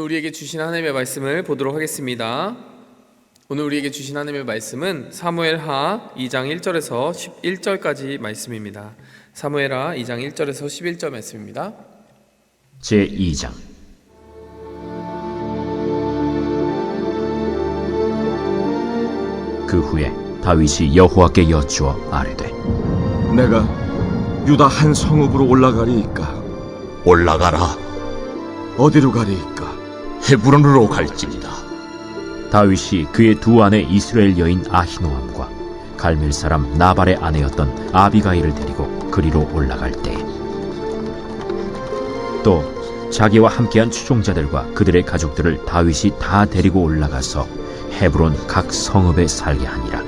오늘 우리에게 주신 하나님의 말씀을 보도록 하겠습니다. 오늘 우리에게 주신 하나님의 말씀은 사무엘하 2장 1절에서 11절까지 말씀입니다. 사무엘하 2장 1절에서 11절 말씀입니다. 제2장. 그 후에 다윗이 여호와께 여쭈어 아뢰되 내가 유다 한 성읍으로 올라가리이까? 올라가라. 어디로 가리이까? 헤브론으로 갈지니라. 다윗이 그의 두 아내 이스라엘 여인 아히노암과 갈멜 사람 나발의 아내였던 아비가일을 데리고 그리로 올라갈 때에 또 자기와 함께한 추종자들과 그들의 가족들을 다윗이 다 데리고 올라가서 헤브론 각 성읍에 살게 하니라.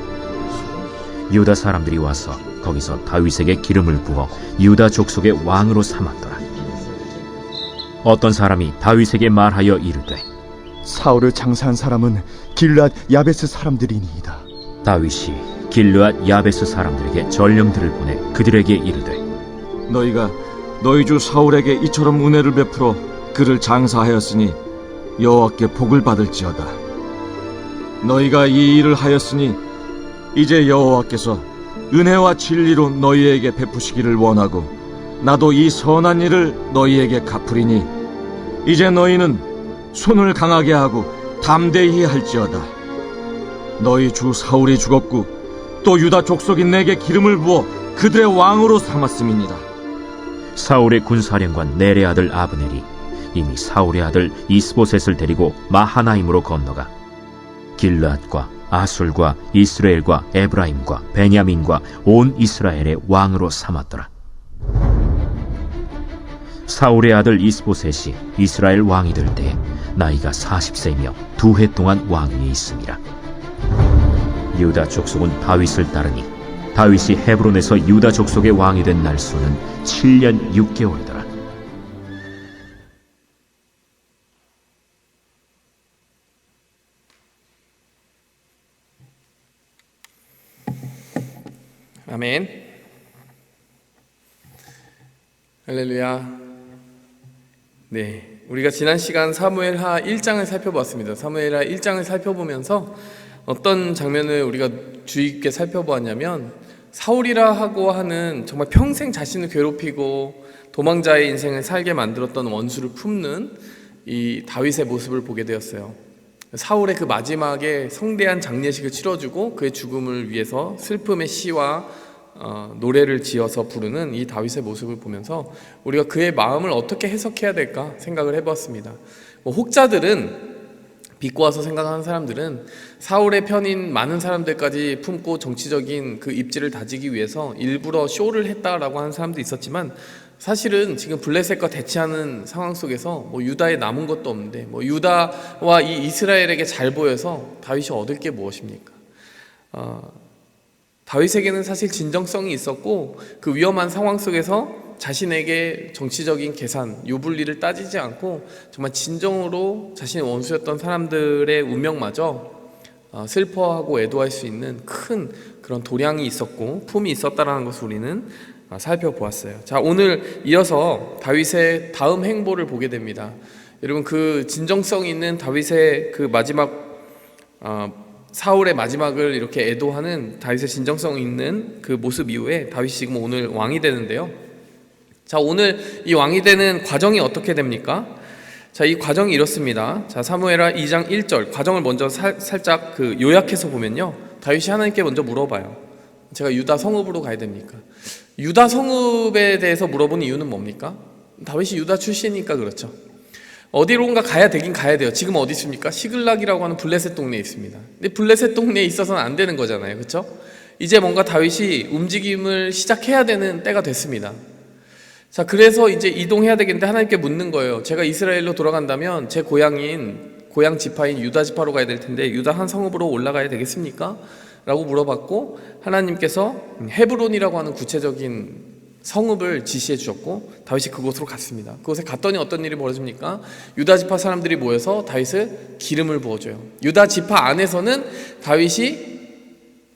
유다 사람들이 와서 거기서 다윗에게 기름을 부어 유다 족속의 왕으로 삼았더라. 어떤 사람이 다윗에게 말하여 이르되 사울을 장사한 사람은 길르앗 야베스 사람들이니이다. 다윗이 길르앗 야베스 사람들에게 전령들을 보내 그들에게 이르되 너희가 너희 주 사울에게 이처럼 은혜를 베풀어 그를 장사하였으니 여호와께 복을 받을지어다. 너희가 이 일을 하였으니 이제 여호와께서 은혜와 진리로 너희에게 베푸시기를 원하고 나도 이 선한 일을 너희에게 갚으리니 이제 너희는 손을 강하게 하고 담대히 할지어다. 너희 주 사울이 죽었고 또 유다 족속인 내게 기름을 부어 그들의 왕으로 삼았음이니라. 사울의 군사령관 넬의 아들 아브넬이 이미 사울의 아들 이스보셋을 데리고 마하나임으로 건너가 길르앗과 아술과 이스라엘과 에브라임과 베냐민과 온 이스라엘의 왕으로 삼았더라. 사울의 아들 이스보셋이 이스라엘 왕이 될 때에 나이가 40세이며 2해 동안 왕위에 있음이라. 유다 족속은 다윗을 따르니 다윗이 헤브론에서 유다 족속의 왕이 된 날수는 7년 6개월이더라. 아멘. 할렐루야. 네, 우리가 지난 시간 사무엘하 1장을 살펴봤습니다. 사무엘하 1장을 살펴보면서 어떤 장면을 우리가 주의 깊게 살펴보았냐면 사울이라 하고 하는 정말 평생 자신을 괴롭히고 도망자의 인생을 살게 만들었던 원수를 품는 이 다윗의 모습을 보게 되었어요. 사울의 그 마지막에 성대한 장례식을 치러주고 그의 죽음을 위해서 슬픔의 시와 노래를 지어서 부르는 이 다윗의 모습을 보면서 우리가 그의 마음을 어떻게 해석해야 될까 생각을 해보았습니다. 혹자들은 비꼬아서 생각하는 사람들은 사울의 편인 많은 사람들까지 품고 정치적인 그 입지를 다지기 위해서 일부러 쇼를 했다라고 하는 사람도 있었지만 사실은 지금 블레셋과 대치하는 상황 속에서 유다에 남은 것도 없는데 유다와 이 이스라엘에게 잘 보여서 다윗이 얻을 게 무엇입니까? 다윗에게는 사실 진정성이 있었고 그 위험한 상황 속에서 자신에게 정치적인 계산, 유불리를 따지지 않고 정말 진정으로 자신의 원수였던 사람들의 운명마저 슬퍼하고 애도할 수 있는 큰 그런 도량이 있었고 품이 있었다라는 것을 우리는 살펴보았어요. 자, 오늘 이어서 다윗의 다음 행보를 보게 됩니다. 여러분, 그 진정성 있는 다윗의 그 마지막 사울의 마지막을 이렇게 애도하는 다윗의 진정성 있는 그 모습 이후에 다윗이 지금 오늘 왕이 되는데요. 자, 오늘 이 왕이 되는 과정이 어떻게 됩니까? 자, 이 과정이 이렇습니다. 자, 사무엘하 2장 1절 과정을 먼저 살짝 그 요약해서 보면요. 다윗이 하나님께 먼저 물어봐요. 제가 유다 성읍으로 가야 됩니까? 유다 성읍에 대해서 물어본 이유는 뭡니까? 다윗이 유다 출신이니까 그렇죠. 어디론가 가야 되긴 가야 돼요. 지금 어디 있습니까? 시글락이라고 하는 블레셋 동네에 있습니다. 근데 블레셋 동네에 있어서는 안 되는 거잖아요. 그렇죠? 이제 뭔가 다윗이 움직임을 시작해야 되는 때가 됐습니다. 자, 그래서 이제 이동해야 되겠는데 하나님께 묻는 거예요. 제가 이스라엘로 돌아간다면 제 고향 지파인 유다 지파로 가야 될 텐데 유다 한 성읍으로 올라가야 되겠습니까? 라고 물어봤고 하나님께서 헤브론이라고 하는 구체적인 성읍을 지시해 주셨고 다윗이 그곳으로 갔습니다. 그곳에 갔더니 어떤 일이 벌어집니까? 유다 지파 사람들이 모여서 다윗을 기름을 부어줘요. 유다 지파 안에서는 다윗이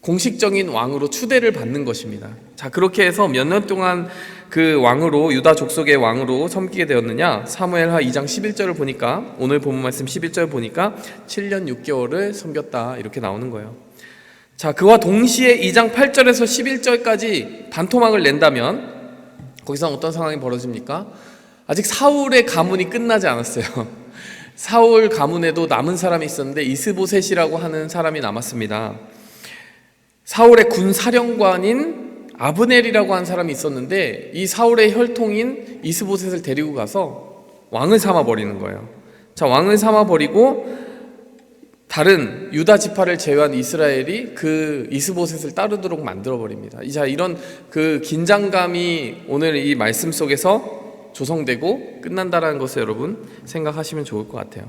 공식적인 왕으로 추대를 받는 것입니다. 자, 그렇게 해서 몇 년 동안 그 왕으로, 유다 족속의 왕으로 섬기게 되었느냐? 사무엘하 2장 11절을 보니까, 오늘 본문 말씀 11절 보니까 7년 6개월을 섬겼다, 이렇게 나오는 거예요. 자, 그와 동시에 2장 8절에서 11절까지 반토막을 낸다면 거기서 어떤 상황이 벌어집니까? 아직 사울의 가문이 끝나지 않았어요. 사울 가문에도 남은 사람이 있었는데 이스보셋이라고 하는 사람이 남았습니다. 사울의 군 사령관인 아브넬이라고 하는 사람이 있었는데 이 사울의 혈통인 이스보셋을 데리고 가서 왕을 삼아 버리는 거예요. 자, 왕을 삼아 버리고 다른 유다 지파를 제외한 이스라엘이 그 이스보셋을 따르도록 만들어 버립니다. 자, 이런 그 긴장감이 오늘 이 말씀 속에서 조성되고 끝난다라는 것을 여러분 생각하시면 좋을 것 같아요.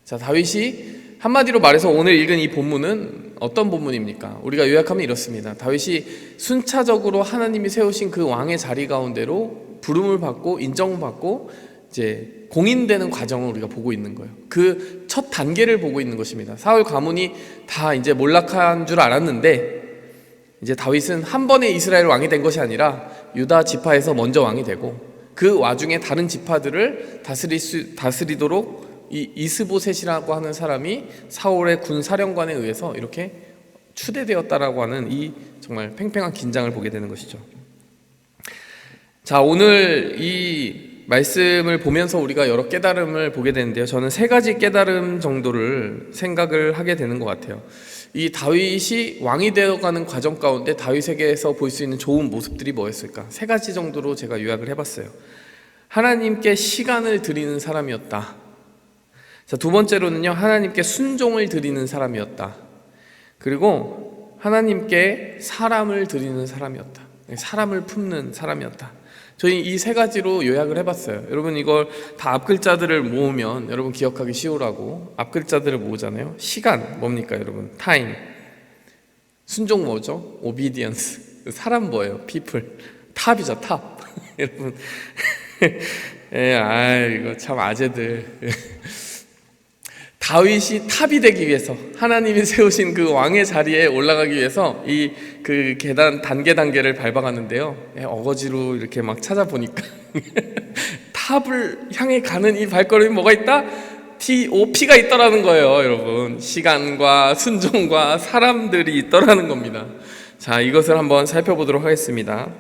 자, 다윗이 한마디로 말해서 오늘 읽은 이 본문은 어떤 본문입니까? 우리가 요약하면 이렇습니다. 다윗이 순차적으로 하나님이 세우신 그 왕의 자리 가운데로 부름을 받고 인정받고 이제 공인되는 과정을 우리가 보고 있는 거예요. 그 첫 단계를 보고 있는 것입니다. 사울 가문이 다 이제 몰락한 줄 알았는데 이제 다윗은 한 번에 이스라엘 왕이 된 것이 아니라 유다 지파에서 먼저 왕이 되고 그 와중에 다른 지파들을 다스리도록 이 이스보셋이라고 하는 사람이 사울의 군 사령관에 의해서 이렇게 추대되었다라고 하는 이 정말 팽팽한 긴장을 보게 되는 것이죠. 자, 오늘 이 말씀을 보면서 우리가 여러 깨달음을 보게 되는데요. 저는 세 가지 깨달음 정도를 생각을 하게 되는 것 같아요. 이 다윗이 왕이 되어가는 과정 가운데 다윗에게서 볼 수 있는 좋은 모습들이 뭐였을까? 세 가지 정도로 제가 요약을 해봤어요. 하나님께 시간을 드리는 사람이었다. 자, 두 번째로는요, 하나님께 순종을 드리는 사람이었다. 그리고 하나님께 사람을 드리는 사람이었다. 사람을 품는 사람이었다. 저희 이 세 가지로 요약을 해봤어요. 여러분, 이걸 다 앞글자들을 모으면 여러분 기억하기 쉬우라고 앞글자들을 모으잖아요. 시간 뭡니까 여러분? 타임. 순종 뭐죠? obedience. 사람 뭐예요? people. 탑이죠, 탑. 여러분, 이거 참 아재들. 다윗이 탑이 되기 위해서, 하나님이 세우신 그 왕의 자리에 올라가기 위해서 이 그 계단 단계를 밟아가는데요. 어거지로 이렇게 막 찾아보니까 탑을 향해 가는 이 발걸음이 뭐가 있다? TOP가 있더라는 거예요, 여러분. 시간과 순종과 사람들이 있더라는 겁니다. 자, 이것을 한번 살펴보도록 하겠습니다.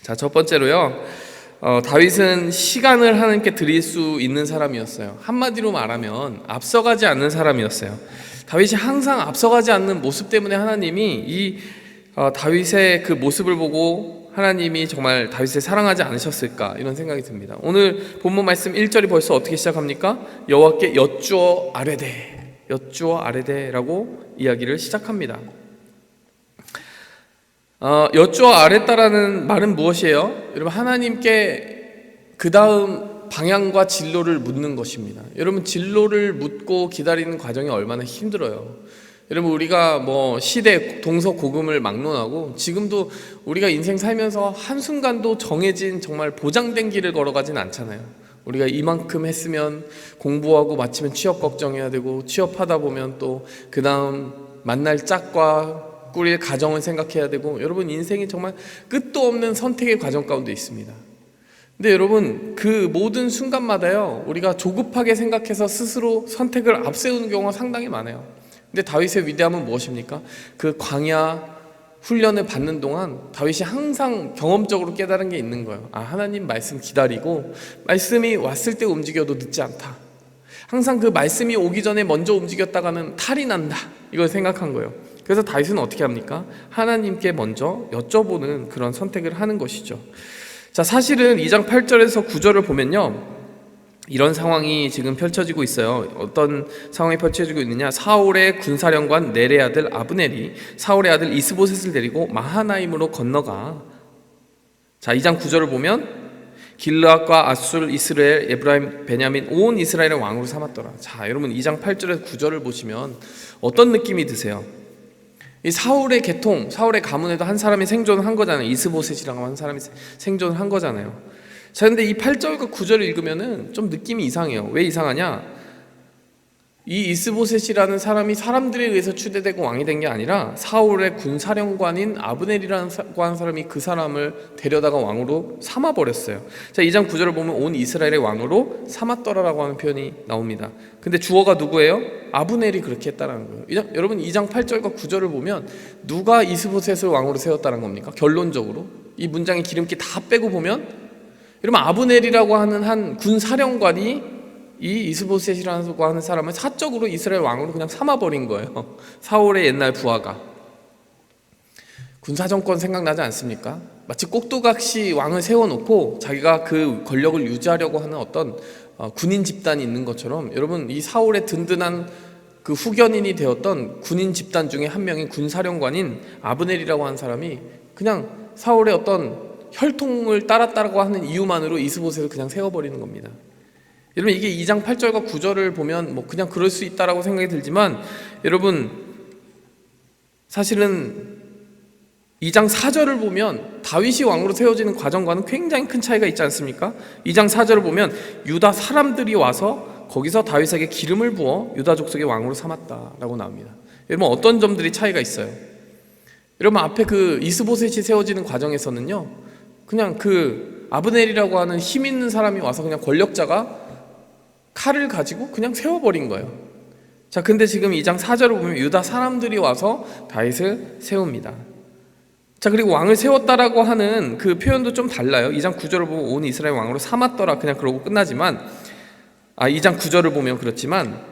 자, 첫 번째로요. 다윗은 시간을 하나님께 드릴 수 있는 사람이었어요. 한마디로 말하면 앞서가지 않는 사람이었어요. 다윗이 항상 앞서가지 않는 모습 때문에 하나님이 이 다윗의 그 모습을 보고 하나님이 정말 다윗을 사랑하지 않으셨을까, 이런 생각이 듭니다. 오늘 본문 말씀 1절이 벌써 어떻게 시작합니까? 여호와께 여쭈어 아뢰되라고 이야기를 시작합니다. 여쭈어 아뢰다라는 말은 무엇이에요? 여러분, 하나님께 그 다음 방향과 진로를 묻는 것입니다. 여러분, 진로를 묻고 기다리는 과정이 얼마나 힘들어요. 여러분, 우리가 뭐 시대 동서고금을 막론하고 지금도 우리가 인생 살면서 한순간도 정해진 정말 보장된 길을 걸어가진 않잖아요. 우리가 이만큼 했으면 공부하고 마치면 취업 걱정해야 되고, 취업하다 보면 또 그 다음 만날 짝과 꾸릴 가정을 생각해야 되고, 여러분, 인생이 정말 끝도 없는 선택의 과정 가운데 있습니다. 근데 여러분, 그 모든 순간마다요, 우리가 조급하게 생각해서 스스로 선택을 앞세우는 경우가 상당히 많아요. 근데 다윗의 위대함은 무엇입니까? 그 광야 훈련을 받는 동안 다윗이 항상 경험적으로 깨달은 게 있는 거예요. 아, 하나님 말씀 기다리고 말씀이 왔을 때 움직여도 늦지 않다. 항상 그 말씀이 오기 전에 먼저 움직였다가는 탈이 난다, 이걸 생각한 거예요. 그래서 다윗은 어떻게 합니까? 하나님께 먼저 여쭤보는 그런 선택을 하는 것이죠. 자, 사실은 2장 8절에서 9절을 보면요, 이런 상황이 지금 펼쳐지고 있어요. 어떤 상황이 펼쳐지고 있느냐? 사울의 군사령관 넬의 아들 아브넬이 사울의 아들 이스보셋을 데리고 마하나임으로 건너가. 자, 2장 9절을 보면 길르앗과 아술, 이스라엘, 에브라임, 베냐민 온 이스라엘을 왕으로 삼았더라. 자, 여러분, 2장 8절에서 9절을 보시면 어떤 느낌이 드세요? 이 사울의 계통, 사울의 가문에도 한 사람이 생존을 한 거잖아요. 이스보셋이라고 하는 사람이 생존을 한 거잖아요. 자, 근데 이 8절과 9절을 읽으면은 좀 느낌이 이상해요. 왜 이상하냐? 이 이스보셋이라는 사람이 사람들에 의해서 추대되고 왕이 된 게 아니라 사울의 군사령관인 아브넬이라는 사람이 그 사람을 데려다가 왕으로 삼아버렸어요. 자, 2장 9절을 보면 온 이스라엘의 왕으로 삼았더라라고 하는 표현이 나옵니다. 근데 주어가 누구예요? 아브넬이 그렇게 했다는 거예요. 여러분 2장 8절과 9절을 보면 누가 이스보셋을 왕으로 세웠다는 겁니까? 결론적으로 이 문장의 기름기 다 빼고 보면 여러분 아브넬이라고 하는 한 군사령관이 이 이스보셋이라고 하는 사람을 사적으로 이스라엘 왕으로 그냥 삼아버린 거예요. 사울의 옛날 부하가. 군사정권 생각나지 않습니까? 마치 꼭두각시 왕을 세워놓고 자기가 그 권력을 유지하려고 하는 어떤 군인 집단이 있는 것처럼 여러분 이 사울의 든든한 그 후견인이 되었던 군인 집단 중에 한 명인 군사령관인 아브넬이라고 하는 사람이 그냥 사울의 어떤 혈통을 따랐다고 하는 이유만으로 이스보셋을 그냥 세워버리는 겁니다. 여러분 이게 2장 8절과 9절을 보면 뭐 그냥 그럴 수 있다라고 생각이 들지만 여러분 사실은 2장 4절을 보면 다윗이 왕으로 세워지는 과정과는 굉장히 큰 차이가 있지 않습니까? 2장 4절을 보면 유다 사람들이 와서 거기서 다윗에게 기름을 부어 유다 족속의 왕으로 삼았다라고 나옵니다. 여러분 어떤 점들이 차이가 있어요? 여러분 앞에 그 이스보셋이 세워지는 과정에서는요 그냥 그 아브넬이라고 하는 힘 있는 사람이 와서 그냥 권력자가 칼을 가지고 그냥 세워버린 거예요. 자, 근데 지금 2장 4절을 보면 유다 사람들이 와서 다윗을 세웁니다. 자, 그리고 왕을 세웠다라고 하는 그 표현도 좀 달라요. 2장 9절을 보면 온 이스라엘 왕으로 삼았더라 그냥 그러고 끝나지만 2장 9절을 보면 그렇지만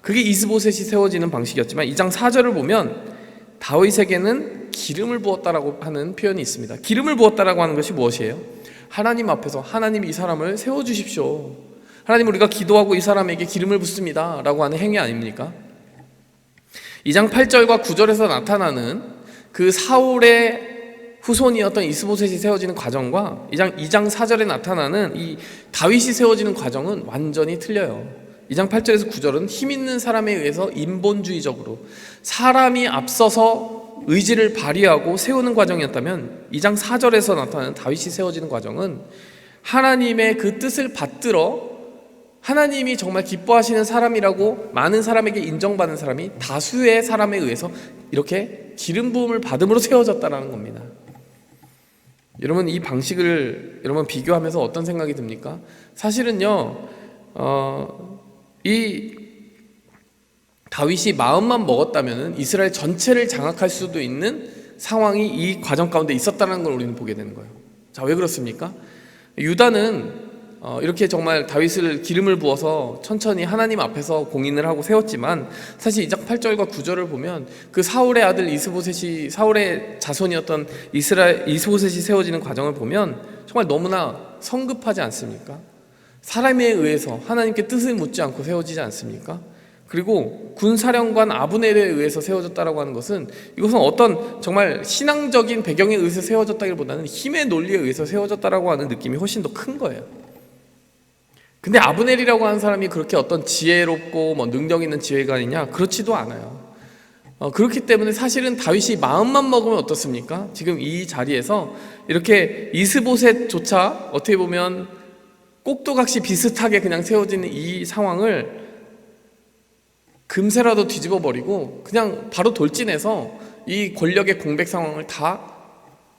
그게 이스보셋이 세워지는 방식이었지만 2장 4절을 보면 다윗에게는 기름을 부었다라고 하는 표현이 있습니다. 기름을 부었다라고 하는 것이 무엇이에요? 하나님 앞에서 하나님 이 사람을 세워주십시오. 하나님 우리가 기도하고 이 사람에게 기름을 붓습니다 라고 하는 행위 아닙니까? 2장 8절과 9절에서 나타나는 그 사울의 후손이었던 이스보셋이 세워지는 과정과 2장 4절에 나타나는 이 다윗이 세워지는 과정은 완전히 틀려요. 2장 8절에서 9절은 힘 있는 사람에 의해서 인본주의적으로 사람이 앞서서 의지를 발휘하고 세우는 과정이었다면 2장 4절에서 나타나는 다윗이 세워지는 과정은 하나님의 그 뜻을 받들어 하나님이 정말 기뻐하시는 사람이라고 많은 사람에게 인정받는 사람이 다수의 사람에 의해서 이렇게 기름 부음을 받음으로 세워졌다는 겁니다. 여러분 이 방식을 여러분 비교하면서 어떤 생각이 듭니까? 사실은요 이 다윗이 마음만 먹었다면 이스라엘 전체를 장악할 수도 있는 상황이 이 과정 가운데 있었다는 걸 우리는 보게 되는 거예요. 자, 왜 그렇습니까? 유다는 이렇게 정말 다윗을 기름을 부어서 천천히 하나님 앞에서 공인을 하고 세웠지만 사실 2장 8절과 9절을 보면 그 사울의 아들 이스보셋이 사울의 자손이었던 이스보셋이 세워지는 과정을 보면 정말 너무나 성급하지 않습니까? 사람에 의해서 하나님께 뜻을 묻지 않고 세워지지 않습니까? 그리고 군사령관 아브넬에 의해서 세워졌다라고 하는 것은 이것은 어떤 정말 신앙적인 배경에 의해서 세워졌다기보다는 힘의 논리에 의해서 세워졌다라고 하는 느낌이 훨씬 더 큰 거예요. 근데 아브넬이라고 하는 사람이 그렇게 어떤 지혜롭고 능력 있는 지휘관이냐? 그렇지도 않아요. 그렇기 때문에 사실은 다윗이 마음만 먹으면 어떻습니까? 지금 이 자리에서 이렇게 이스보셋조차 어떻게 보면 꼭두각시 비슷하게 그냥 세워지는 이 상황을 금세라도 뒤집어 버리고 그냥 바로 돌진해서 이 권력의 공백 상황을 다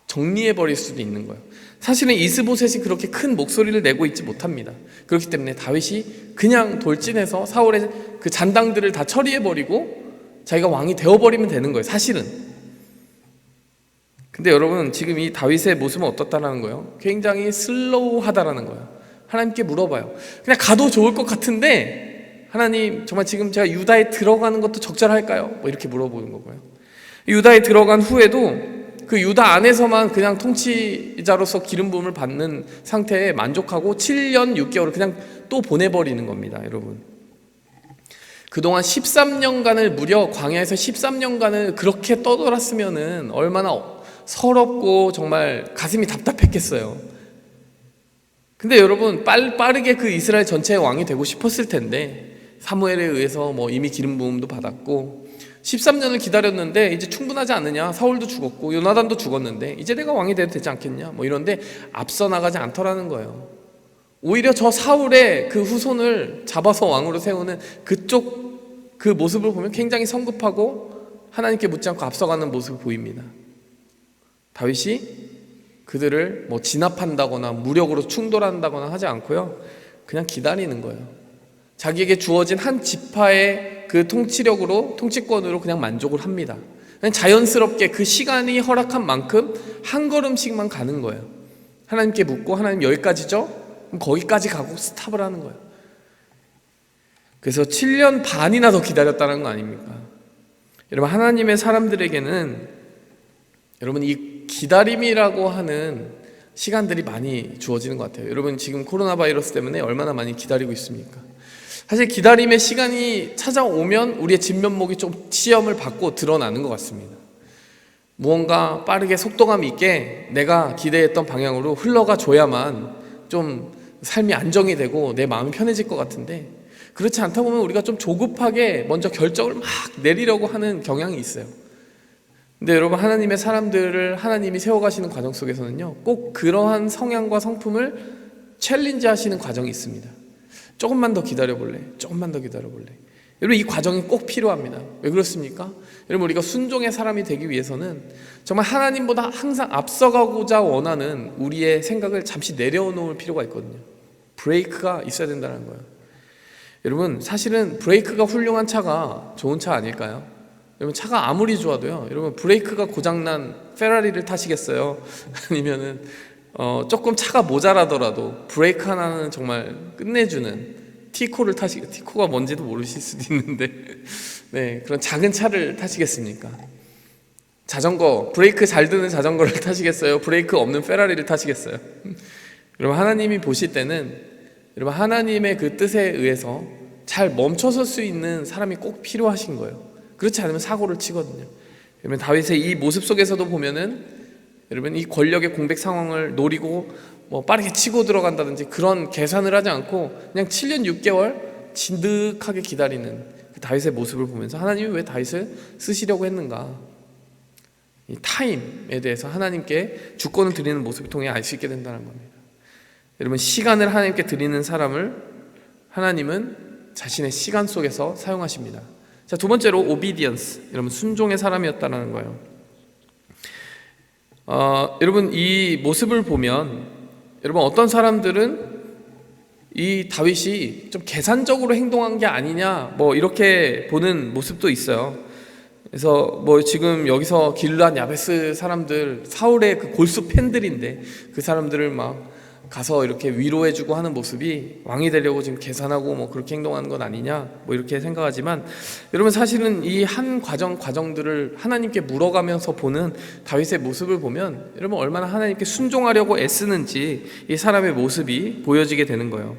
정리해 버릴 수도 있는 거예요. 사실은 이스보셋이 그렇게 큰 목소리를 내고 있지 못합니다. 그렇기 때문에 다윗이 그냥 돌진해서 사울의 그 잔당들을 다 처리해 버리고 자기가 왕이 되어 버리면 되는 거예요. 사실은. 근데 여러분 지금 이 다윗의 모습은 어떻다라는 거예요? 굉장히 슬로우하다라는 거예요. 하나님께 물어봐요. 그냥 가도 좋을 것 같은데 하나님 정말 지금 제가 유다에 들어가는 것도 적절할까요? 이렇게 물어보는 거고요. 유다에 들어간 후에도 그 유다 안에서만 그냥 통치자로서 기름 부음을 받는 상태에 만족하고 7년 6개월을 그냥 또 보내버리는 겁니다. 여러분 그동안 13년간을 무려 광야에서 13년간을 그렇게 떠돌았으면은 얼마나 서럽고 정말 가슴이 답답했겠어요. 근데 여러분 빠르게 그 이스라엘 전체의 왕이 되고 싶었을 텐데 사무엘에 의해서 이미 기름 부음도 받았고 13년을 기다렸는데 이제 충분하지 않느냐? 사울도 죽었고 요나단도 죽었는데 이제 내가 왕이 돼도 되지 않겠냐? 이런데 앞서 나가지 않더라는 거예요. 오히려 저 사울의 그 후손을 잡아서 왕으로 세우는 그쪽 그 모습을 보면 굉장히 성급하고 하나님께 묻지 않고 앞서가는 모습을 보입니다. 다윗이 그들을 뭐 진압한다거나 무력으로 충돌한다거나 하지 않고요, 그냥 기다리는 거예요. 자기에게 주어진 한 지파의 그 통치권으로 그냥 만족을 합니다. 그냥 자연스럽게 그 시간이 허락한 만큼 한 걸음씩만 가는 거예요. 하나님께 묻고, 하나님 여기까지죠? 그럼 거기까지 가고 스탑을 하는 거예요. 그래서 7년 반이나 더 기다렸다는 거 아닙니까? 여러분, 하나님의 사람들에게는 여러분 이 기다림이라고 하는 시간들이 많이 주어지는 것 같아요. 여러분 지금 코로나 바이러스 때문에 얼마나 많이 기다리고 있습니까? 사실 기다림의 시간이 찾아오면 우리의 진면목이 좀 시험을 받고 드러나는 것 같습니다. 무언가 빠르게 속도감 있게 내가 기대했던 방향으로 흘러가 줘야만 좀 삶이 안정이 되고 내 마음이 편해질 것 같은데, 그렇지 않다 보면 우리가 좀 조급하게 먼저 결정을 막 내리려고 하는 경향이 있어요. 근데 여러분, 하나님의 사람들을 하나님이 세워가시는 과정 속에서는요, 꼭 그러한 성향과 성품을 챌린지 하시는 과정이 있습니다. 조금만 더 기다려볼래? 조금만 더 기다려볼래? 여러분, 이 과정이 꼭 필요합니다. 왜 그렇습니까? 여러분, 우리가 순종의 사람이 되기 위해서는 정말 하나님보다 항상 앞서가고자 원하는 우리의 생각을 잠시 내려놓을 필요가 있거든요. 브레이크가 있어야 된다는 거예요. 여러분, 사실은 브레이크가 훌륭한 차가 좋은 차 아닐까요? 여러분, 차가 아무리 좋아도요, 여러분 브레이크가 고장난 페라리를 타시겠어요? 아니면은 조금 차가 모자라더라도 브레이크 하나는 정말 끝내주는 티코를 티코가 뭔지도 모르실 수도 있는데 네, 그런 작은 차를 타시겠습니까? 자전거, 브레이크 잘 드는 자전거를 타시겠어요? 브레이크 없는 페라리를 타시겠어요? 여러분, 하나님이 보실 때는 여러분 하나님의 그 뜻에 의해서 잘 멈춰설 수 있는 사람이 꼭 필요하신 거예요. 그렇지 않으면 사고를 치거든요. 여러분, 다윗의 이 모습 속에서도 보면은 여러분 이 권력의 공백 상황을 노리고 뭐 빠르게 치고 들어간다든지 그런 계산을 하지 않고 그냥 7년 6개월 진득하게 기다리는 그 다윗의 모습을 보면서 하나님이 왜 다윗을 쓰시려고 했는가, 이 타임에 대해서 하나님께 주권을 드리는 모습을 통해 알 수 있게 된다는 겁니다. 여러분, 시간을 하나님께 드리는 사람을 하나님은 자신의 시간 속에서 사용하십니다. 자, 두 번째로 obedience, 여러분 순종의 사람이었다는 거예요. 여러분, 이 모습을 보면 여러분 어떤 사람들은 이 다윗이 좀 계산적으로 행동한 게 아니냐 뭐 이렇게 보는 모습도 있어요. 그래서 뭐 지금 여기서 길르앗 야베스 사람들, 사울의 그 골수 팬들인데 그 사람들을 막 가서 이렇게 위로해주고 하는 모습이 왕이 되려고 지금 계산하고 뭐 그렇게 행동하는 건 아니냐 뭐 이렇게 생각하지만, 여러분 사실은 이 한 과정들을 하나님께 물어가면서 보는 다윗의 모습을 보면 여러분 얼마나 하나님께 순종하려고 애쓰는지 이 사람의 모습이 보여지게 되는 거예요.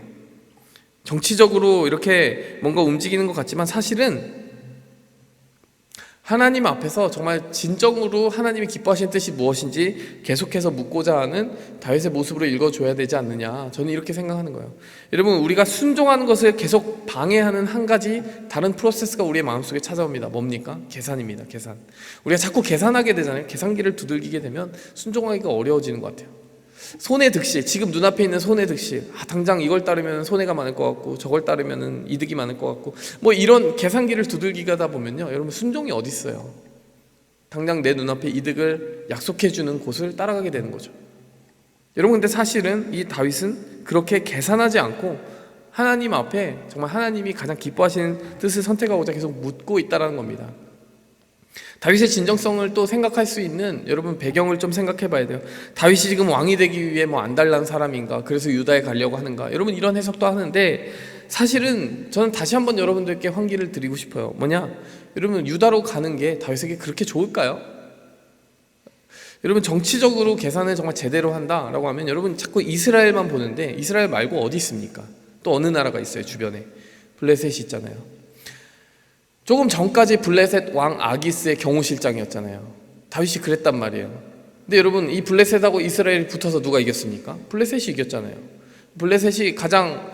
정치적으로 이렇게 뭔가 움직이는 것 같지만 사실은 하나님 앞에서 정말 진정으로 하나님이 기뻐하시는 뜻이 무엇인지 계속해서 묻고자 하는 다윗의 모습으로 읽어줘야 되지 않느냐, 저는 이렇게 생각하는 거예요. 여러분, 우리가 순종하는 것을 계속 방해하는 한 가지 다른 프로세스가 우리의 마음속에 찾아옵니다. 뭡니까? 계산입니다. 계산. 우리가 자꾸 계산하게 되잖아요. 계산기를 두들기게 되면 순종하기가 어려워지는 것 같아요. 손해 득실, 지금 눈앞에 있는 손해 득실, 당장 이걸 따르면 손해가 많을 것 같고 저걸 따르면 이득이 많을 것 같고 뭐 이런 계산기를 두들기다 보면요, 여러분 순종이 어디 있어요? 당장 내 눈앞에 이득을 약속해주는 곳을 따라가게 되는 거죠. 여러분, 근데 사실은 이 다윗은 그렇게 계산하지 않고 하나님 앞에 정말 하나님이 가장 기뻐하시는 뜻을 선택하고자 계속 묻고 있다는 겁니다. 다윗의 진정성을 또 생각할 수 있는 여러분 배경을 좀 생각해 봐야 돼요. 다윗이 지금 왕이 되기 위해 뭐 안달난 사람인가, 그래서 유다에 가려고 하는가, 여러분 이런 해석도 하는데 사실은 저는 다시 한번 여러분들께 환기를 드리고 싶어요. 뭐냐, 여러분 유다로 가는 게 다윗에게 그렇게 좋을까요? 여러분, 정치적으로 계산을 정말 제대로 한다라고 하면 여러분 자꾸 이스라엘만 보는데 이스라엘 말고 어디 있습니까? 또 어느 나라가 있어요? 주변에 블레셋이 있잖아요. 조금 전까지 블레셋 왕 아기스의 경호실장이었잖아요. 다윗이 그랬단 말이에요. 근데 여러분, 이 블레셋하고 이스라엘이 붙어서 누가 이겼습니까? 블레셋이 이겼잖아요. 블레셋이 가장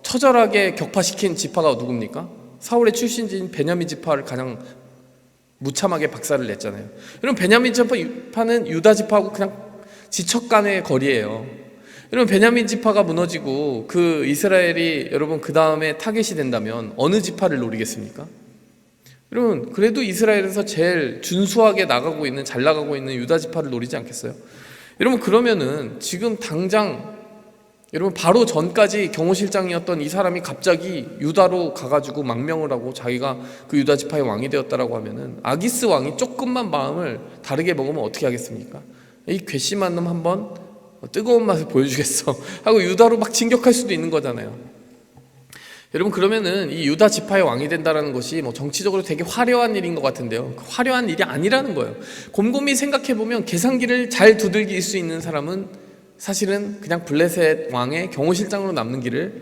처절하게 격파시킨 지파가 누굽니까? 사울의 출신지인 베냐민 지파를 가장 무참하게 박살을 냈잖아요. 여러분, 베냐민 지파는 유다 지파하고 그냥 지척간의 거리예요. 여러분, 베냐민 지파가 무너지고 그 이스라엘이 여러분 그 다음에 타겟이 된다면 어느 지파를 노리겠습니까? 여러분, 그래도 이스라엘에서 제일 준수하게 나가고 있는, 잘 나가고 있는 유다 지파를 노리지 않겠어요? 여러분, 그러면은 지금 당장 여러분 바로 전까지 경호실장이었던 이 사람이 갑자기 유다로 가가지고 망명을 하고 자기가 그 유다 지파의 왕이 되었다라고 하면은 아기스 왕이 조금만 마음을 다르게 먹으면 어떻게 하겠습니까? 이 괘씸한 놈 한번 뜨거운 맛을 보여주겠어 하고 유다로 막 진격할 수도 있는 거잖아요. 여러분, 그러면은 이 유다 지파의 왕이 된다라는 것이 뭐 정치적으로 되게 화려한 일인 것 같은데요, 그 화려한 일이 아니라는 거예요. 곰곰이 생각해보면 계산기를 잘 두들길 수 있는 사람은 사실은 그냥 블레셋 왕의 경호실장으로 남는 길을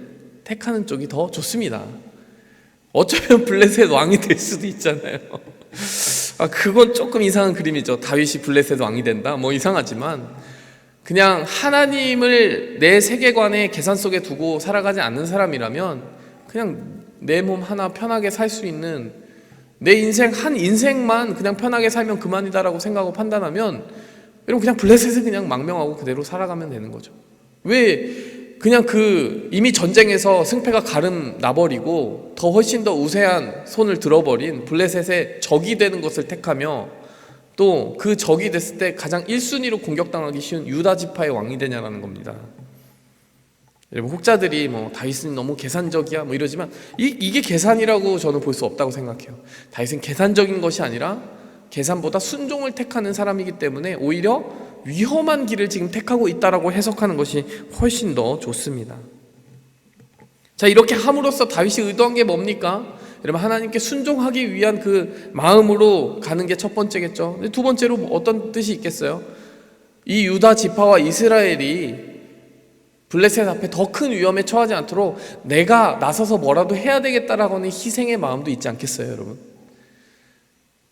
택하는 쪽이 더 좋습니다. 어쩌면 블레셋 왕이 될 수도 있잖아요. 그건 조금 이상한 그림이죠. 다윗이 블레셋 왕이 된다, 뭐 이상하지만 그냥 하나님을 내 세계관의 계산 속에 두고 살아가지 않는 사람이라면 그냥 내 몸 하나 편하게 살 수 있는, 내 인생 한 인생만 그냥 편하게 살면 그만이다라고 생각하고 판단하면 여러분 그냥 블레셋을 그냥 망명하고 그대로 살아가면 되는 거죠. 왜 그냥 이미 전쟁에서 승패가 가름 나버리고 더 훨씬 더 우세한 손을 들어버린 블레셋의 적이 되는 것을 택하며 또 그 적이 됐을 때 가장 1순위로 공격당하기 쉬운 유다 지파의 왕이 되냐라는 겁니다. 여러분, 혹자들이 뭐 다윗은 너무 계산적이야 뭐 이러지만 이게 계산이라고 저는 볼 수 없다고 생각해요. 다윗은 계산적인 것이 아니라 계산보다 순종을 택하는 사람이기 때문에 오히려 위험한 길을 지금 택하고 있다라고 해석하는 것이 훨씬 더 좋습니다. 자, 이렇게 함으로써 다윗이 의도한 게 뭡니까? 여러분, 하나님께 순종하기 위한 그 마음으로 가는 게 첫 번째겠죠. 근데 두 번째로 어떤 뜻이 있겠어요? 이 유다 지파와 이스라엘이 블레셋 앞에 더 큰 위험에 처하지 않도록 내가 나서서 뭐라도 해야 되겠다라고 하는 희생의 마음도 있지 않겠어요, 여러분?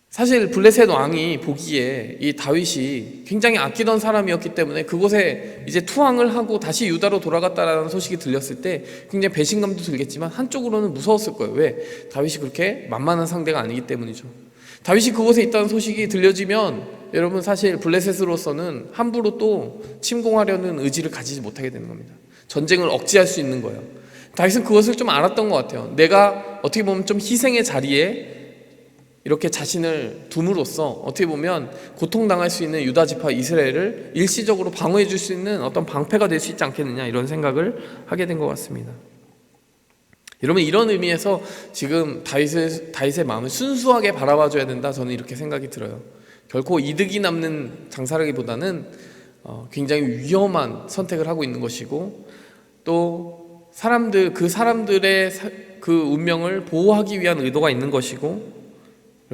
사실 블레셋 왕이 보기에 이 다윗이 굉장히 아끼던 사람이었기 때문에 그곳에 이제 투항을 하고 다시 유다로 돌아갔다라는 소식이 들렸을 때 굉장히 배신감도 들겠지만 한쪽으로는 무서웠을 거예요. 왜? 다윗이 그렇게 만만한 상대가 아니기 때문이죠. 다윗이 그곳에 있다는 소식이 들려지면 여러분 사실 블레셋으로서는 함부로 또 침공하려는 의지를 가지지 못하게 되는 겁니다. 전쟁을 억제할 수 있는 거예요. 다윗은 그것을 좀 알았던 것 같아요. 내가 어떻게 보면 좀 희생의 자리에 이렇게 자신을 둠으로써 어떻게 보면 고통당할 수 있는 유다 지파 이스라엘을 일시적으로 방어해 줄 수 있는 어떤 방패가 될 수 있지 않겠느냐, 이런 생각을 하게 된 것 같습니다. 여러분, 이런 의미에서 지금 다윗의 마음을 순수하게 바라봐줘야 된다, 저는 이렇게 생각이 들어요. 결코 이득이 남는 장사라기보다는 굉장히 위험한 선택을 하고 있는 것이고 또 그 사람들의 그 운명을 보호하기 위한 의도가 있는 것이고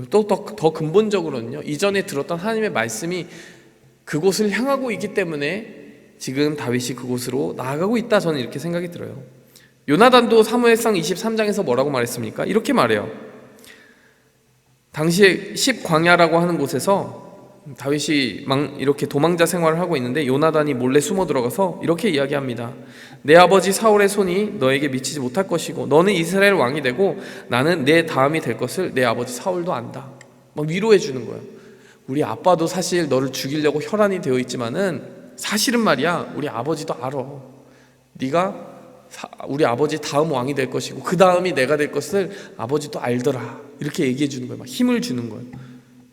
또 더 근본적으로는요, 이전에 들었던 하나님의 말씀이 그곳을 향하고 있기 때문에 지금 다윗이 그곳으로 나아가고 있다, 저는 이렇게 생각이 들어요. 요나단도 사무엘상 23장에서 뭐라고 말했습니까? 이렇게 말해요. 당시에 십광야라고 하는 곳에서 다윗이 이렇게 도망자 생활을 하고 있는데 요나단이 몰래 숨어 들어가서 이렇게 이야기합니다. 내 아버지 사울의 손이 너에게 미치지 못할 것이고 너는 이스라엘 왕이 되고 나는 내 다음이 될 것을 내 아버지 사울도 안다. 막 위로해 주는 거예요. 우리 아빠도 사실 너를 죽이려고 혈안이 되어 있지만은 사실은 말이야, 우리 아버지도 알아. 네가 우리 아버지 다음 왕이 될 것이고 그 다음이 내가 될 것을 아버지도 알더라. 이렇게 얘기해 주는 거예요. 막 힘을 주는 거예요.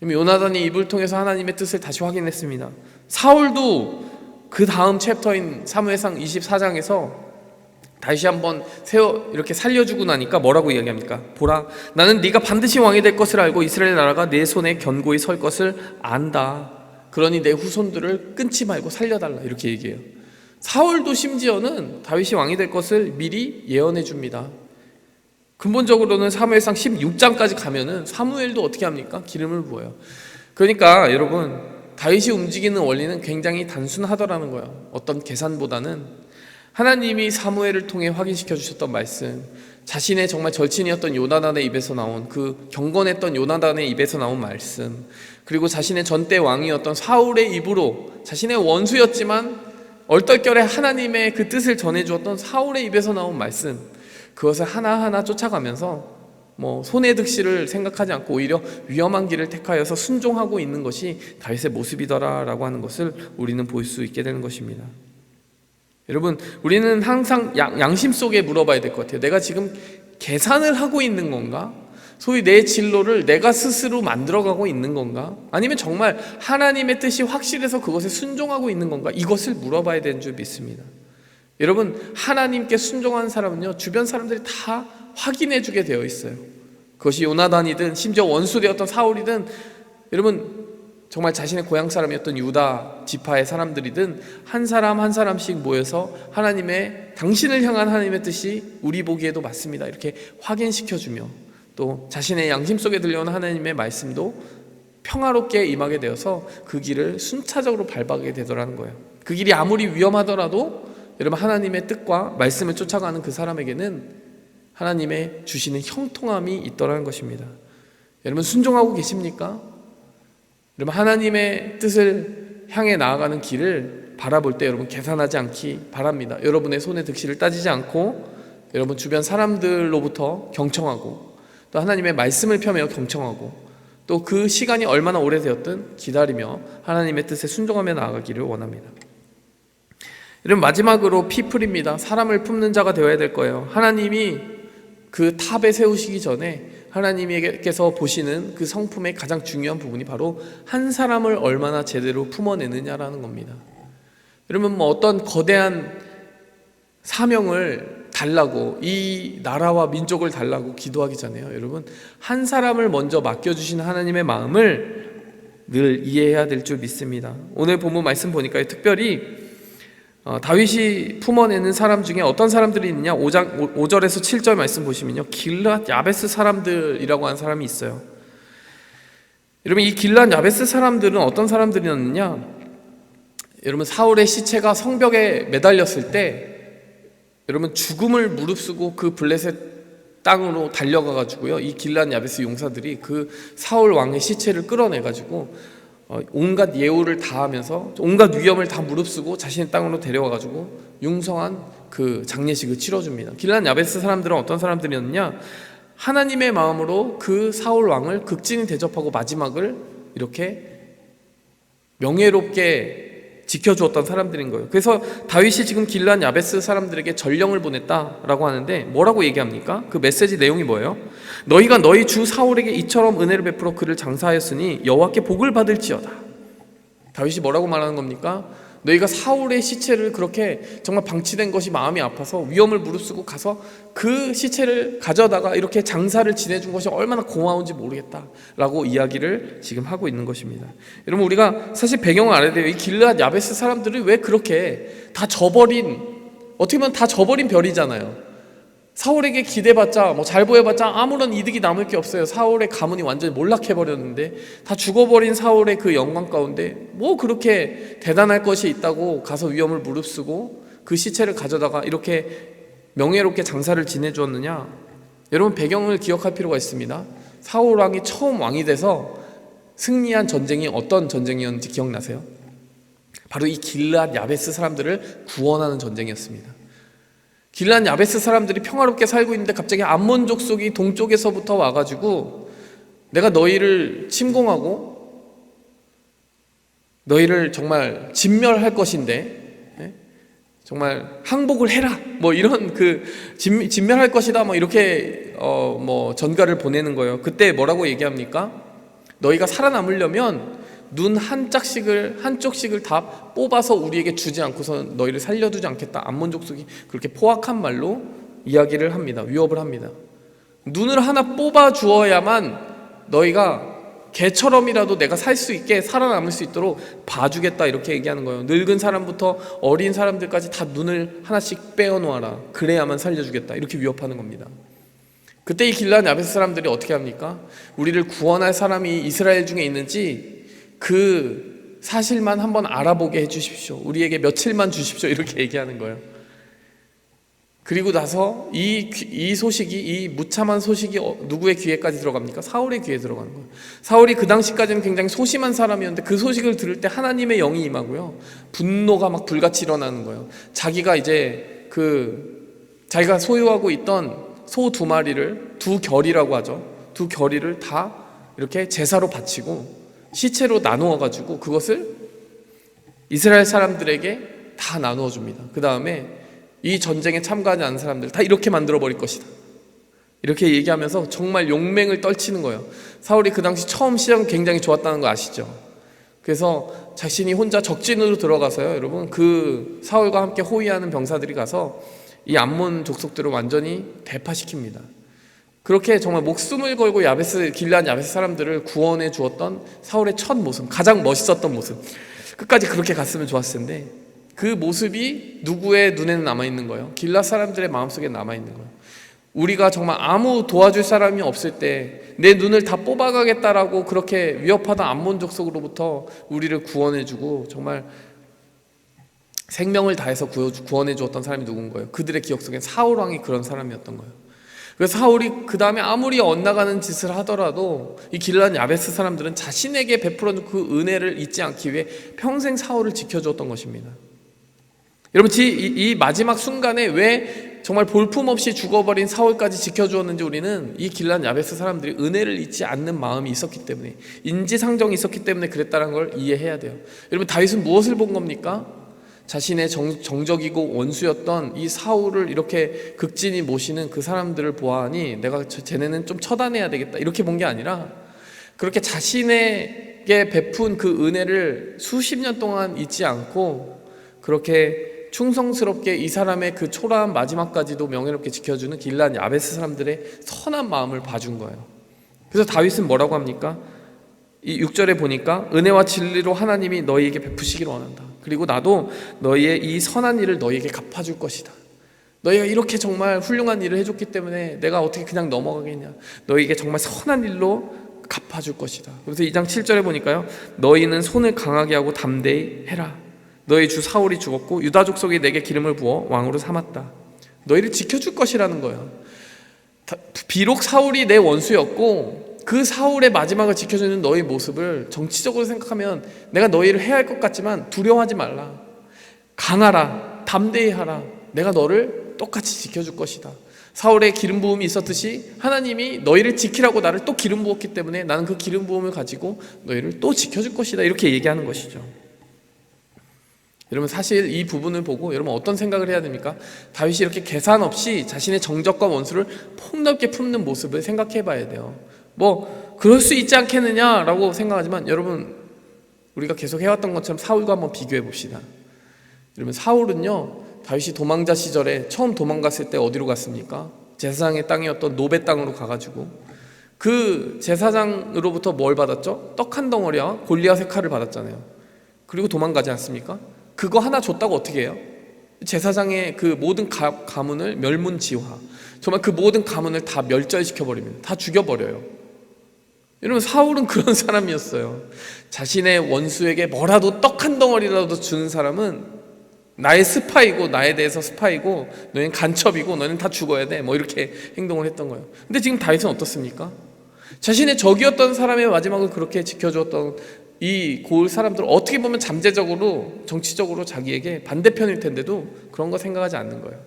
요나단이 입을 통해서 하나님의 뜻을 다시 확인했습니다. 사울도 그 다음 챕터인 사무엘상 24장에서 다시 한번 이렇게 살려주고 나니까 뭐라고 이야기합니까? 보라, 나는 네가 반드시 왕이 될 것을 알고 이스라엘 나라가 내 손에 견고히 설 것을 안다. 그러니 내 후손들을 끊지 말고 살려달라. 이렇게 얘기해요. 사울도 심지어는 다윗이 왕이 될 것을 미리 예언해 줍니다. 근본적으로는 사무엘상 16장까지 가면은 사무엘도 어떻게 합니까? 기름을 부어요. 그러니까 여러분, 다윗이 움직이는 원리는 굉장히 단순하더라는 거예요. 어떤 계산보다는 하나님이 사무엘을 통해 확인시켜 주셨던 말씀, 자신의 정말 절친이었던 요나단의 입에서 나온 그 경건했던 요나단의 입에서 나온 말씀, 그리고 자신의 전대 왕이었던 사울의 입으로 자신의 원수였지만 얼떨결에 하나님의 그 뜻을 전해주었던 사울의 입에서 나온 말씀, 그것을 하나하나 쫓아가면서 손해 득실을 생각하지 않고 오히려 위험한 길을 택하여서 순종하고 있는 것이 다윗의 모습이더라라고 하는 것을 우리는 볼 수 있게 되는 것입니다. 여러분, 우리는 항상 양심 속에 물어봐야 될 것 같아요. 내가 지금 계산을 하고 있는 건가? 소위 내 진로를 내가 스스로 만들어가고 있는 건가? 아니면 정말 하나님의 뜻이 확실해서 그것에 순종하고 있는 건가? 이것을 물어봐야 되는 줄 믿습니다. 여러분, 하나님께 순종한 사람은요, 주변 사람들이 다 확인해 주게 되어 있어요. 그것이 요나단이든 심지어 원수되었던 사울이든, 여러분 정말 자신의 고향 사람이었던 유다 지파의 사람들이든 한 사람 한 사람씩 모여서 하나님의, 당신을 향한 하나님의 뜻이 우리 보기에도 맞습니다, 이렇게 확인시켜주며, 또 자신의 양심 속에 들려오는 하나님의 말씀도 평화롭게 임하게 되어서 그 길을 순차적으로 밟아가게 되더라는 거예요. 그 길이 아무리 위험하더라도 여러분, 하나님의 뜻과 말씀을 쫓아가는 그 사람에게는 하나님의 주시는 형통함이 있더라는 것입니다. 여러분, 순종하고 계십니까? 여러분, 하나님의 뜻을 향해 나아가는 길을 바라볼 때 여러분 계산하지 않기 바랍니다. 여러분의 손의 득실을 따지지 않고 여러분 주변 사람들로부터 경청하고, 또 하나님의 말씀을 펴며 경청하고, 또 그 시간이 얼마나 오래되었든 기다리며 하나님의 뜻에 순종하며 나아가기를 원합니다. 여러분, 마지막으로 피플입니다. 사람을 품는 자가 되어야 될 거예요. 하나님이 그 탑에 세우시기 전에 하나님께서 보시는 그 성품의 가장 중요한 부분이 바로 한 사람을 얼마나 제대로 품어내느냐라는 겁니다. 여러분, 뭐 어떤 거대한 사명을 달라고, 이 나라와 민족을 달라고 기도하기 전에요, 여러분 한 사람을 먼저 맡겨주신 하나님의 마음을 늘 이해해야 될 줄 믿습니다. 오늘 본문 말씀 보니까 특별히 다윗이 품어내는 사람 중에 어떤 사람들이 있느냐, 5절에서 7절 말씀 보시면요, 길앗 야베스 사람들이라고 하는 사람이 있어요. 여러분, 이 길앗 야베스 사람들은 어떤 사람들이었느냐, 여러분 사울의 시체가 성벽에 매달렸을 때 여러분 죽음을 무릅쓰고 그 블레셋 땅으로 달려가가지고요, 이 길앗 야베스 용사들이 그 사울 왕의 시체를 끌어내가지고 온갖 예우를 다 하면서 온갖 위험을 다 무릅쓰고 자신의 땅으로 데려와가지고 융성한 그 장례식을 치러줍니다. 길앗 야베스 사람들은 어떤 사람들이었느냐, 하나님의 마음으로 그 사울 왕을 극진히 대접하고 마지막을 이렇게 명예롭게 지켜주었던 사람들인 거예요. 그래서 다윗이 지금 길앗 야베스 사람들에게 전령을 보냈다라고 하는데 뭐라고 얘기합니까? 그 메시지 내용이 뭐예요? 너희가 너희 주 사울에게 이처럼 은혜를 베풀어 그를 장사하였으니 여호와께 복을 받을지어다. 다윗이 뭐라고 말하는 겁니까? 너희가 사울의 시체를 그렇게 정말 방치된 것이 마음이 아파서 위험을 무릅쓰고 가서 그 시체를 가져다가 이렇게 장사를 지내준 것이 얼마나 고마운지 모르겠다라고 이야기를 지금 하고 있는 것입니다. 여러분, 우리가 사실 배경을 알아야 돼요. 이 길앗 야베스 사람들이 왜 그렇게 다 저버린, 어떻게 보면 다 저버린 별이잖아요. 사울에게 기대봤자, 뭐 잘 보여봤자 아무런 이득이 남을 게 없어요. 사울의 가문이 완전히 몰락해버렸는데, 다 죽어버린 사울의 그 영광 가운데 뭐 그렇게 대단할 것이 있다고 가서 위험을 무릅쓰고 그 시체를 가져다가 이렇게 명예롭게 장사를 지내주었느냐. 여러분, 배경을 기억할 필요가 있습니다. 사울 왕이 처음 왕이 돼서 승리한 전쟁이 어떤 전쟁이었는지 기억나세요? 바로 이 길앗 야베스 사람들을 구원하는 전쟁이었습니다. 길앗 야베스 사람들이 평화롭게 살고 있는데 갑자기 암몬 족속이 동쪽에서부터 와가지고 내가 너희를 침공하고 너희를 정말 진멸할 것인데 정말 항복을 해라, 뭐 이런 그 진멸할 것이다, 뭐 이렇게 뭐 전가를 보내는 거예요. 그때 뭐라고 얘기합니까? 너희가 살아남으려면 눈 한 쪽씩을 다 뽑아서 우리에게 주지 않고서 너희를 살려두지 않겠다. 암몬 족속이 그렇게 포악한 말로 이야기를 합니다. 위협을 합니다. 눈을 하나 뽑아 주어야만 너희가 개처럼이라도 내가 살 수 있게 살아남을 수 있도록 봐주겠다, 이렇게 얘기하는 거예요. 늙은 사람부터 어린 사람들까지 다 눈을 하나씩 빼어놓아라. 그래야만 살려주겠다, 이렇게 위협하는 겁니다. 그때 이 길앗 야베스 사람들이 어떻게 합니까? 우리를 구원할 사람이 이스라엘 중에 있는지 그 사실만 한번 알아보게 해주십시오. 우리에게 며칠만 주십시오, 이렇게 얘기하는 거예요. 그리고 나서 이 소식이, 이 무참한 소식이 누구의 귀에까지 들어갑니까? 사울의 귀에 들어가는 거예요. 사울이 그 당시까지는 굉장히 소심한 사람이었는데 그 소식을 들을 때 하나님의 영이 임하고요, 분노가 막 불같이 일어나는 거예요. 자기가 이제 자기가 소유하고 있던 소 2마리를, 2결이라고 하죠, 2결이를 다 이렇게 제사로 바치고 시체로 나누어 가지고 그것을 이스라엘 사람들에게 다 나누어 줍니다. 그 다음에 이 전쟁에 참가하지 않은 사람들 다 이렇게 만들어 버릴 것이다. 이렇게 얘기하면서 정말 용맹을 떨치는 거예요. 사울이 그 당시 처음 시작은 굉장히 좋았다는 거 아시죠? 그래서 자신이 혼자 적진으로 들어가서요, 여러분, 그 사울과 함께 호위하는 병사들이 가서 이 암몬 족속들을 완전히 대파시킵니다. 그렇게 정말 목숨을 걸고 길르앗 야베스 사람들을 구원해 주었던 사울의 첫 모습, 가장 멋있었던 모습, 끝까지 그렇게 갔으면 좋았을 텐데 그 모습이 누구의 눈에는 남아있는 거예요? 길르앗 사람들의 마음속에 남아있는 거예요. 우리가 정말 아무 도와줄 사람이 없을 때 내 눈을 다 뽑아가겠다라고 그렇게 위협하던 암몬 족속으로부터 우리를 구원해주고 정말 생명을 다해서 구원해 주었던 사람이 누군 거예요? 그들의 기억 속엔 사울 왕이 그런 사람이었던 거예요. 그래서 사울이 그 다음에 아무리 엇나가는 짓을 하더라도 이 길르앗 야베스 사람들은 자신에게 베풀어준 그 은혜를 잊지 않기 위해 평생 사울을 지켜주었던 것입니다. 여러분, 이 마지막 순간에 왜 정말 볼품없이 죽어버린 사울까지 지켜주었는지 우리는 이 길르앗 야베스 사람들이 은혜를 잊지 않는 마음이 있었기 때문에, 인지상정이 있었기 때문에 그랬다는 걸 이해해야 돼요. 여러분, 다윗은 무엇을 본 겁니까? 자신의 정적이고 원수였던 이 사울을 이렇게 극진히 모시는 그 사람들을 보아하니 내가 쟤네는 좀 처단해야 되겠다, 이렇게 본 게 아니라 그렇게 자신에게 베푼 그 은혜를 수십 년 동안 잊지 않고 그렇게 충성스럽게 이 사람의 그 초라한 마지막까지도 명예롭게 지켜주는 길르앗 야베스 사람들의 선한 마음을 봐준 거예요. 그래서 다윗은 뭐라고 합니까? 이 6절에 보니까 은혜와 진리로 하나님이 너희에게 베푸시기를 원한다. 그리고 나도 너희의 이 선한 일을 너희에게 갚아줄 것이다. 너희가 이렇게 정말 훌륭한 일을 해줬기 때문에 내가 어떻게 그냥 넘어가겠냐. 너희에게 정말 선한 일로 갚아줄 것이다. 그래서 2장 7절에 보니까요, 너희는 손을 강하게 하고 담대히 해라. 너희 주 사울이 죽었고 유다 족속이 내게 기름을 부어 왕으로 삼았다. 너희를 지켜줄 것이라는 거예요. 비록 사울이 내 원수였고 그 사울의 마지막을 지켜주는 너희 모습을 정치적으로 생각하면 내가 너희를 해야 할 것 같지만 두려워하지 말라. 강하라. 담대히 하라. 내가 너를 똑같이 지켜줄 것이다. 사울의 기름 부음이 있었듯이 하나님이 너희를 지키라고 나를 또 기름 부었기 때문에 나는 그 기름 부음을 가지고 너희를 또 지켜줄 것이다. 이렇게 얘기하는 것이죠. 여러분, 사실 이 부분을 보고 여러분 어떤 생각을 해야 됩니까? 다윗이 이렇게 계산 없이 자신의 정적과 원수를 폭넓게 품는 모습을 생각해 봐야 돼요. 뭐 그럴 수 있지 않겠느냐라고 생각하지만 여러분, 우리가 계속 해왔던 것처럼 사울과 한번 비교해 봅시다. 여러분, 사울은요, 다윗이 도망자 시절에 처음 도망갔을 때 어디로 갔습니까? 제사장의 땅이었던 노베 땅으로 가가지고 그 제사장으로부터 뭘 받았죠? 떡 한 덩어리와 골리앗의 칼을 받았잖아요. 그리고 도망가지 않습니까? 그거 하나 줬다고 어떻게 해요? 제사장의 그 모든 가문을 멸문지화, 정말 그 모든 가문을 다 멸절시켜버립니다. 다 죽여버려요. 여러분, 사울은 그런 사람이었어요. 자신의 원수에게 뭐라도 떡 한 덩어리라도 주는 사람은 나의 스파이고, 나에 대해서 스파이고, 너희는 간첩이고, 너희는 다 죽어야 돼, 뭐 이렇게 행동을 했던 거예요. 근데 지금 다윗은 어떻습니까? 자신의 적이었던 사람의 마지막을 그렇게 지켜주었던 이 고을 사람들은 어떻게 보면 잠재적으로, 정치적으로 자기에게 반대편일 텐데도 그런 거 생각하지 않는 거예요.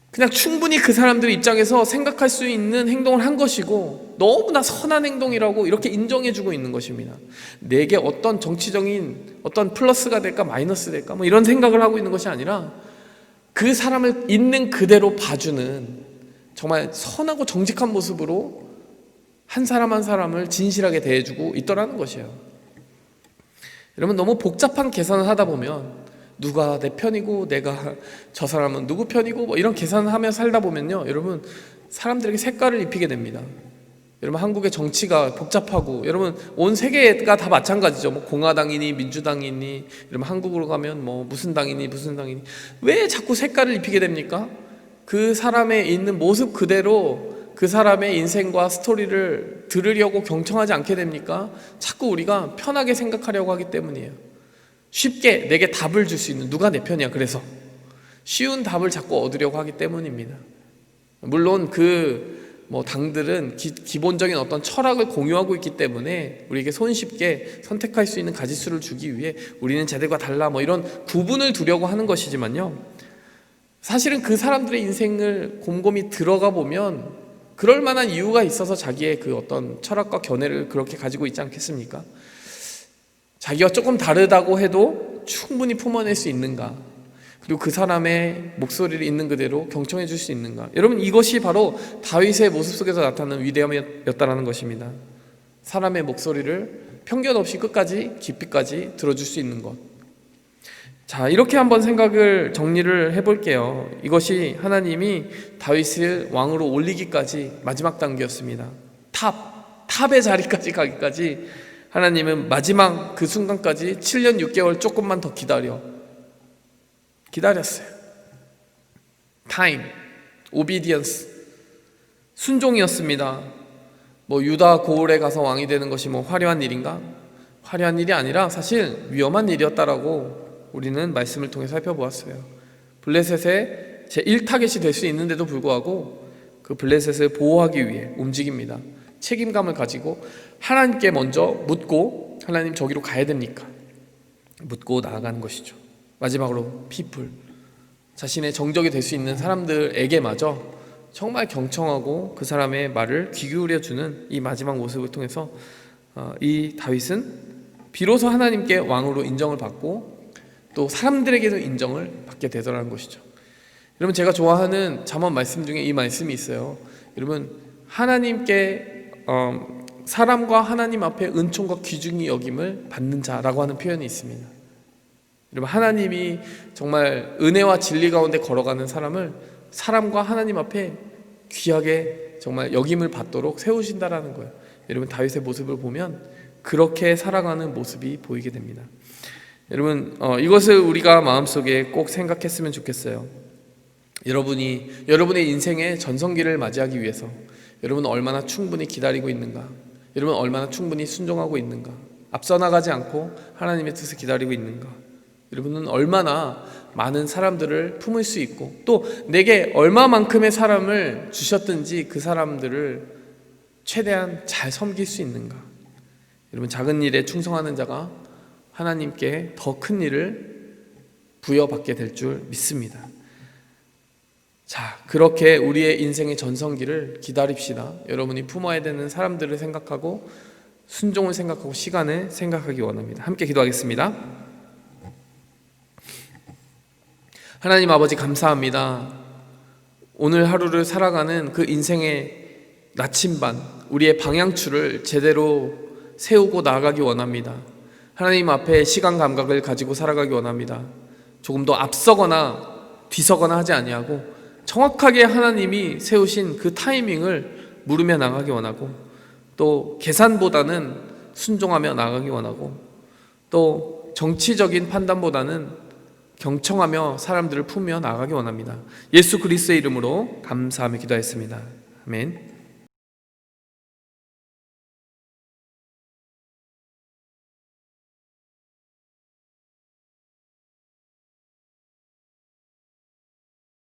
그냥 충분히 그 사람들 입장에서 생각할 수 있는 행동을 한 것이고 너무나 선한 행동이라고 이렇게 인정해주고 있는 것입니다. 내게 어떤 정치적인 어떤 플러스가 될까 마이너스 될까 뭐 이런 생각을 하고 있는 것이 아니라 그 사람을 있는 그대로 봐주는 정말 선하고 정직한 모습으로 한 사람 한 사람을 진실하게 대해주고 있더라는 것이에요. 여러분, 너무 복잡한 계산을 하다 보면 누가 내 편이고 내가 저 사람은 누구 편이고 뭐 이런 계산을 하며 살다 보면요, 여러분, 사람들에게 색깔을 입히게 됩니다. 여러분, 한국의 정치가 복잡하고, 여러분, 온 세계가 다 마찬가지죠. 뭐 공화당이니 민주당이니, 여러분 한국으로 가면 뭐 무슨 당이니 무슨 당이니, 왜 자꾸 색깔을 입히게 됩니까? 그 사람의 있는 모습 그대로 그 사람의 인생과 스토리를 들으려고 경청하지 않게 됩니까? 자꾸 우리가 편하게 생각하려고 하기 때문이에요. 쉽게 내게 답을 줄 수 있는, 누가 내 편이야, 그래서 쉬운 답을 자꾸 얻으려고 하기 때문입니다. 물론 뭐 당들은 기본적인 어떤 철학을 공유하고 있기 때문에 우리에게 손쉽게 선택할 수 있는 가짓수를 주기 위해 우리는 쟤들과 달라 뭐 이런 구분을 두려고 하는 것이지만요, 사실은 그 사람들의 인생을 곰곰이 들어가 보면 그럴 만한 이유가 있어서 자기의 그 어떤 철학과 견해를 그렇게 가지고 있지 않겠습니까? 자기와 조금 다르다고 해도 충분히 품어낼 수 있는가? 그리고 그 사람의 목소리를 있는 그대로 경청해 줄 수 있는가? 여러분, 이것이 바로 다윗의 모습 속에서 나타나는 위대함이었다라는 것입니다. 사람의 목소리를 편견 없이 끝까지 깊이까지 들어줄 수 있는 것. 자, 이렇게 한번 생각을 정리를 해볼게요. 이것이 하나님이 다윗을 왕으로 올리기까지 마지막 단계였습니다. 탑의 자리까지 가기까지 하나님은 마지막 그 순간까지 7년 6개월 조금만 더 기다렸어요. 타임, 오비디언스, 순종이었습니다. 뭐 유다 고을에 가서 왕이 되는 것이 뭐 화려한 일인가? 화려한 일이 아니라 사실 위험한 일이었다라고 우리는 말씀을 통해 살펴보았어요. 블레셋의 제1타겟이 될 수 있는데도 불구하고 그 블레셋을 보호하기 위해 움직입니다. 책임감을 가지고 하나님께 먼저 묻고, 하나님 저기로 가야 됩니까? 묻고 나아가는 것이죠. 마지막으로 people, 자신의 정적이 될 수 있는 사람들에게마저 정말 경청하고 그 사람의 말을 귀 기울여주는 이 마지막 모습을 통해서 이 다윗은 비로소 하나님께 왕으로 인정을 받고 또 사람들에게도 인정을 받게 되더라는 것이죠. 여러분, 제가 좋아하는 잠언 말씀 중에 이 말씀이 있어요. 여러분, 하나님께 사람과 하나님 앞에 은총과 귀중히 여김을 받는 자라고 하는 표현이 있습니다. 여러분, 하나님이 정말 은혜와 진리 가운데 걸어가는 사람을 사람과 하나님 앞에 귀하게 정말 여김을 받도록 세우신다라는 거예요. 여러분, 다윗의 모습을 보면 그렇게 살아가는 모습이 보이게 됩니다. 여러분, 이것을 우리가 마음속에 꼭 생각했으면 좋겠어요. 여러분의 인생의 전성기를 맞이하기 위해서 여러분은 얼마나 충분히 기다리고 있는가? 여러분은 얼마나 충분히 순종하고 있는가? 앞서 나가지 않고 하나님의 뜻을 기다리고 있는가? 여러분은 얼마나 많은 사람들을 품을 수 있고 또 내게 얼마만큼의 사람을 주셨든지 그 사람들을 최대한 잘 섬길 수 있는가? 여러분, 작은 일에 충성하는 자가 하나님께 더 큰 일을 부여받게 될 줄 믿습니다. 자, 그렇게 우리의 인생의 전성기를 기다립시다. 여러분이 품어야 되는 사람들을 생각하고 순종을 생각하고 시간을 생각하기 원합니다. 함께 기도하겠습니다. 하나님 아버지, 감사합니다. 오늘 하루를 살아가는 그 인생의 나침반, 우리의 방향추를 제대로 세우고 나아가기 원합니다. 하나님 앞에 시간 감각을 가지고 살아가기 원합니다. 조금 더 앞서거나 뒤서거나 하지 아니하고 정확하게 하나님이 세우신 그 타이밍을 물으며 나가기 원하고 또 계산보다는 순종하며 나가기 원하고 또 정치적인 판단보다는 경청하며 사람들을 품며 나가기 원합니다. 예수 그리스도의 이름으로 감사하며 기도했습니다. 아멘.